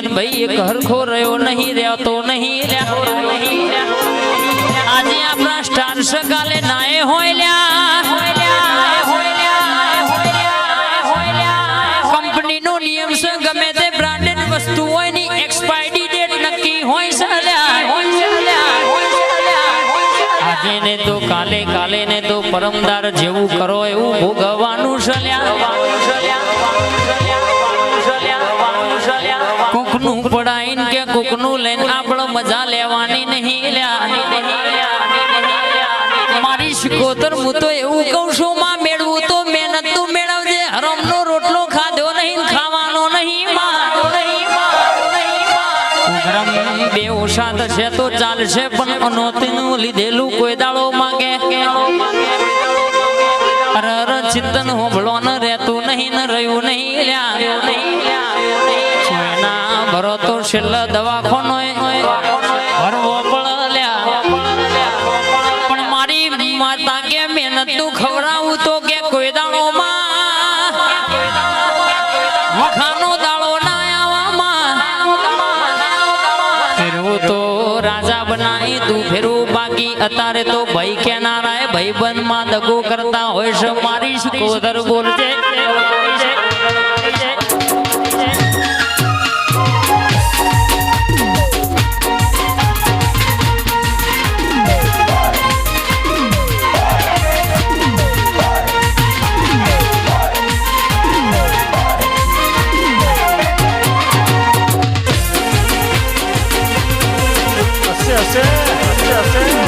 ભાઈ એક હરખો રહ્યો નહીં રહેતો નહીં આજે આપણા સ્ટાર સગાલે નાય હોય કંપની નો નિયમ છે ગમે તે બ્રાન્ડેડ વસ્તુ હોય ની એક્સપાયરી ડેટ નક્કી હોય છે આજે ને તો કાલે કાલે ને તો પરમદાર જેવું કરો એવું ભોગવવાનું છે કોકનું પડાઈને કે કોકનું લઈને આપણે મજા લેવાની નહીં મારી શિકોતર હું તો એવું કહું છું માં મેળવું તો મહેનત તું મેળવજે હરામનો રોટલો ખાધો નહીં ખાવાનો નહીં બે ઓછા થશે તો ચાલશે પણ અનોતીનું લીધેલું કોઈ દાડો માંગે ચિંતન હોબળો ન રહેતું નહીં ન રહ્યું નહીં ભરો તો છેલ્લા દવાખાનો ભરવો પડ્યા પણ મારી માતા કે મહેનત નું ખવડાવું તો કે કોઈ દાડો માં વખાનો દાડો ના આવવામાં ફેરવું તો રાજા બનાવી તું ફેરવું બાકી અત્યારે તો ભાઈ કેનારાય ભાઈ બંધ માં દગો કરતા હોય છે મારી શિકોતર બોલજે Así.